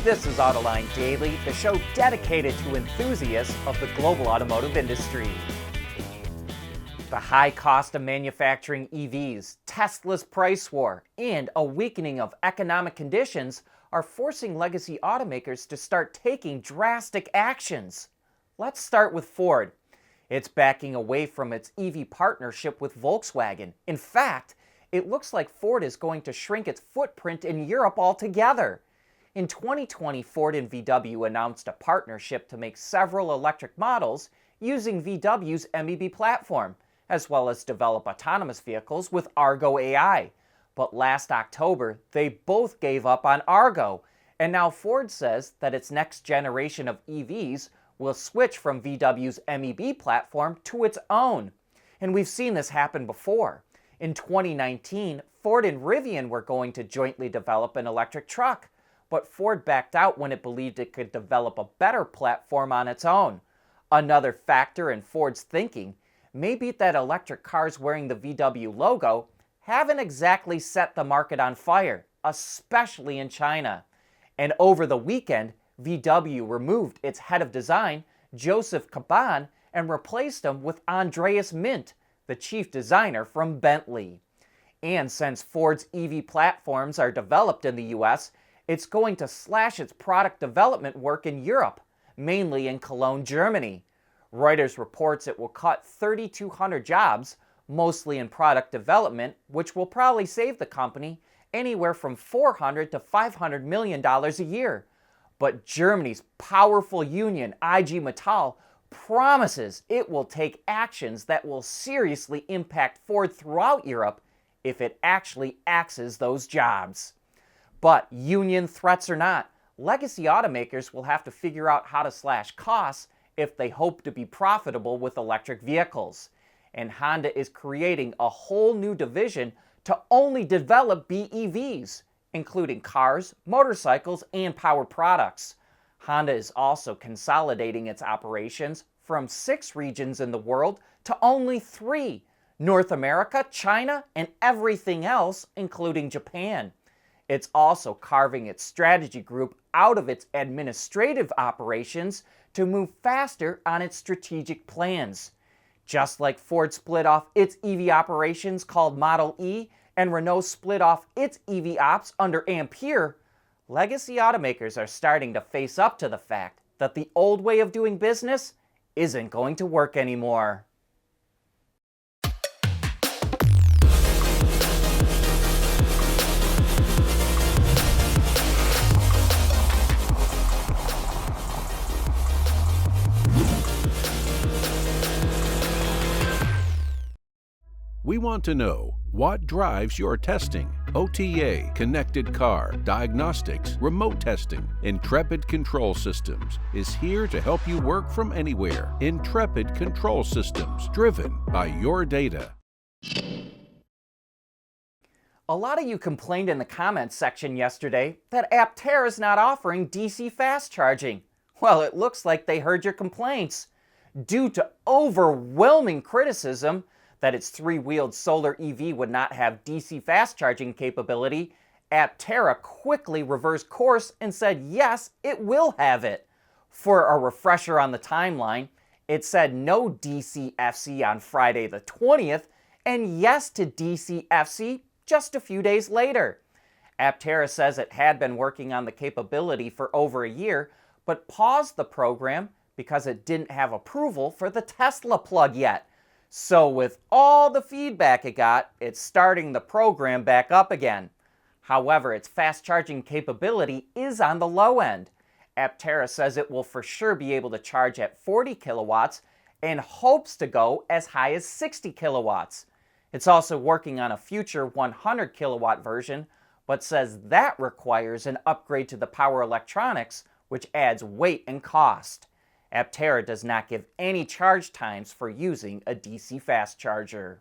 This is Autoline Daily, the show dedicated to enthusiasts of the global automotive industry. The high cost of manufacturing EVs, Tesla's price war, and a weakening of economic conditions are forcing legacy automakers to start taking drastic actions. Let's start with Ford. It's backing away from its EV partnership with Volkswagen. In fact, it looks like Ford is going to shrink its footprint in Europe altogether. In 2020, Ford and VW announced a partnership to make several electric models using VW's MEB platform, as well as develop autonomous vehicles with Argo AI. But last October, they both gave up on Argo, and now Ford says that its next generation of EVs will switch from VW's MEB platform to its own. And we've seen this happen before. In 2019, Ford and Rivian were going to jointly develop an electric truck, but Ford backed out when it believed it could develop a better platform on its own. Another factor in Ford's thinking may be that electric cars wearing the VW logo haven't exactly set the market on fire, especially in China. And over the weekend, VW removed its head of design, Joseph Caban, and replaced him with Andreas Mint, the chief designer from Bentley. And since Ford's EV platforms are developed in the US, it's going to slash its product development work in Europe, mainly in Cologne, Germany. Reuters reports it will cut 3,200 jobs, mostly in product development, which will probably save the company anywhere from $400 to $500 million a year. But Germany's powerful union, IG Metall, promises it will take actions that will seriously impact Ford throughout Europe if it actually axes those jobs. But union threats or not, legacy automakers will have to figure out how to slash costs if they hope to be profitable with electric vehicles. And Honda is creating a whole new division to only develop BEVs, including cars, motorcycles, and power products. Honda is also consolidating its operations from 6 regions in the world to only 3: North America, China, and everything else, including Japan. It's also carving its strategy group out of its administrative operations to move faster on its strategic plans. Just like Ford split off its EV operations called Model E and Renault split off its EV ops under Ampere, legacy automakers are starting to face up to the fact that the old way of doing business isn't going to work anymore. We want to know what drives your testing. OTA, connected car, diagnostics, remote testing. Intrepid Control Systems is here to help you work from anywhere. Intrepid Control Systems, driven by your data. A lot of you complained in the comments section yesterday that Aptera is not offering DC fast charging. Well, it looks like they heard your complaints. Due to overwhelming criticism that its 3-wheeled solar EV would not have DC fast charging capability, Aptera quickly reversed course and said yes, it will have it. For a refresher on the timeline, it said no DCFC on Friday the 20th and yes to DCFC just a few days later. Aptera says it had been working on the capability for over a year, but paused the program because it didn't have approval for the Tesla plug yet. So with all the feedback it got, it's starting the program back up again. However, its fast charging capability is on the low end. Aptera says it will for sure be able to charge at 40 kilowatts and hopes to go as high as 60 kilowatts. It's also working on a future 100 kilowatt version, but says that requires an upgrade to the power electronics, which adds weight and cost. Aptera does not give any charge times for using a DC fast charger.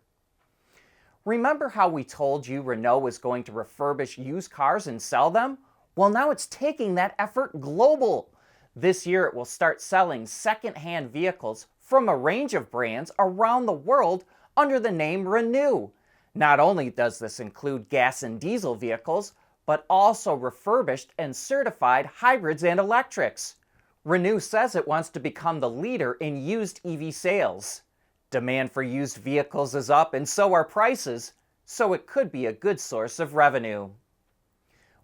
Remember how we told you Renault was going to refurbish used cars and sell them? Well, now it's taking that effort global. This year it will start selling second-hand vehicles from a range of brands around the world under the name Renew. Not only does this include gas and diesel vehicles, but also refurbished and certified hybrids and electrics. Renault says it wants to become the leader in used EV sales. Demand for used vehicles is up and so are prices, so it could be a good source of revenue.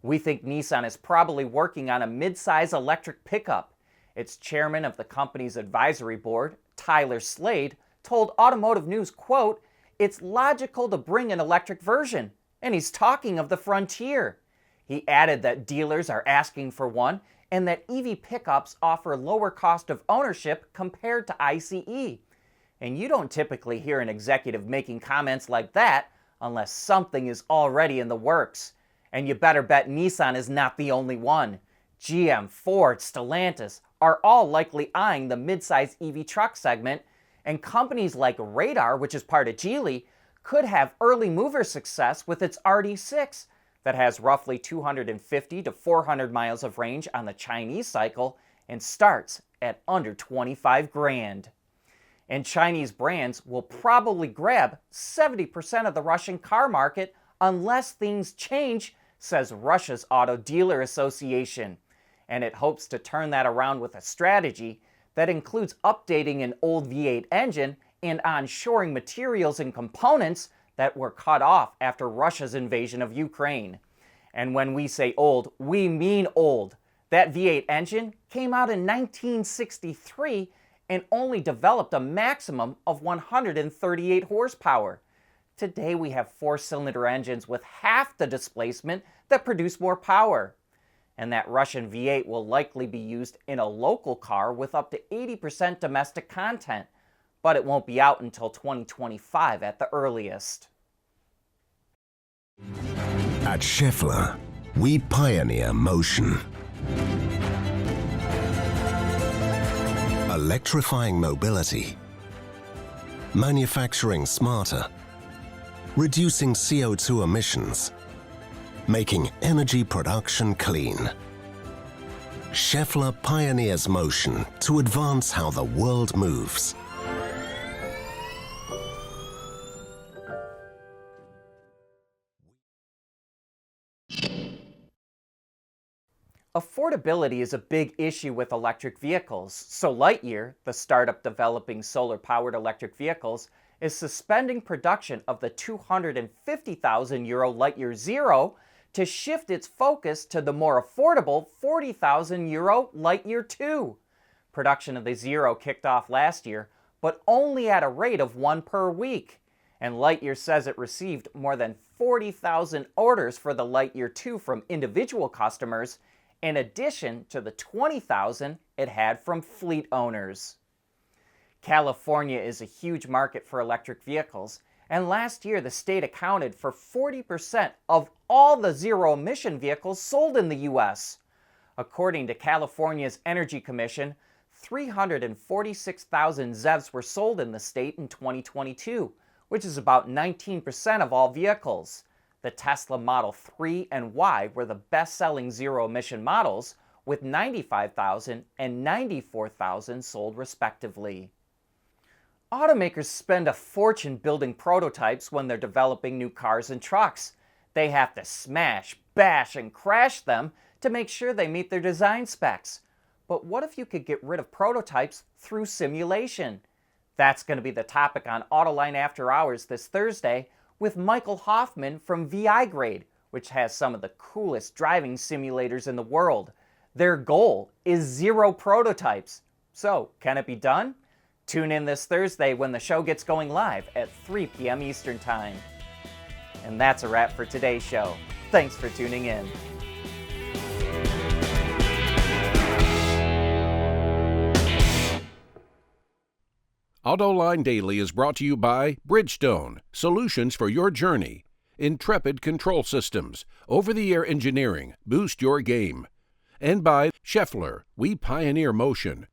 We think Nissan is probably working on a mid-size electric pickup. Its chairman of the company's advisory board, Tyler Slade, told Automotive News, quote, "It's logical to bring an electric version," and he's talking of the Frontier. He added that dealers are asking for one and that EV pickups offer lower cost of ownership compared to ICE. And you don't typically hear an executive making comments like that unless something is already in the works. And you better bet Nissan is not the only one. GM, Ford, Stellantis are all likely eyeing the midsize EV truck segment, and companies like Radar, which is part of Geely, could have early mover success with its RD6 that has roughly 250 to 400 miles of range on the Chinese cycle and starts at under 25 grand. And Chinese brands will probably grab 70% of the Russian car market unless things change, says Russia's Auto Dealer Association. And it hopes to turn that around with a strategy that includes updating an old V8 engine and onshoring materials and components that were cut off after Russia's invasion of Ukraine. And when we say old, we mean old. That V8 engine came out in 1963 and only developed a maximum of 138 horsepower. Today we have four-cylinder engines with half the displacement that produce more power. And that Russian V8 will likely be used in a local car with up to 80% domestic content, but it won't be out until 2025 at the earliest. At Schaeffler, we pioneer motion. Electrifying mobility, manufacturing smarter, reducing CO2 emissions, making energy production clean. Schaeffler pioneers motion to advance how the world moves. Affordability is a big issue with electric vehicles, so Lightyear, the startup developing solar-powered electric vehicles, is suspending production of the €250,000 Lightyear Zero to shift its focus to the more affordable €40,000 Lightyear 2. Production of the Zero kicked off last year, but only at a rate of one per week. And Lightyear says it received more than 40,000 orders for the Lightyear 2 from individual customers, in addition to the 20,000 it had from fleet owners. California is a huge market for electric vehicles, and last year the state accounted for 40% of all the zero-emission vehicles sold in the U.S. According to California's Energy Commission, 346,000 ZEVs were sold in the state in 2022, which is about 19% of all vehicles. The Tesla Model 3 and Y were the best-selling zero-emission models, with 95,000 and 94,000 sold respectively. Automakers spend a fortune building prototypes when they're developing new cars and trucks. They have to smash, bash, and crash them to make sure they meet their design specs. But what if you could get rid of prototypes through simulation? That's going to be the topic on Autoline After Hours this Thursday with Michael Hoffman from VI Grade, which has some of the coolest driving simulators in the world. Their goal is zero prototypes. So, can it be done? Tune in this Thursday when the show gets going live at 3 p.m. Eastern Time. And that's a wrap for today's show. Thanks for tuning in. Autoline Daily is brought to you by Bridgestone, solutions for your journey. Intrepid Control Systems, over-the-air engineering, boost your game. And by Schaeffler, we pioneer motion.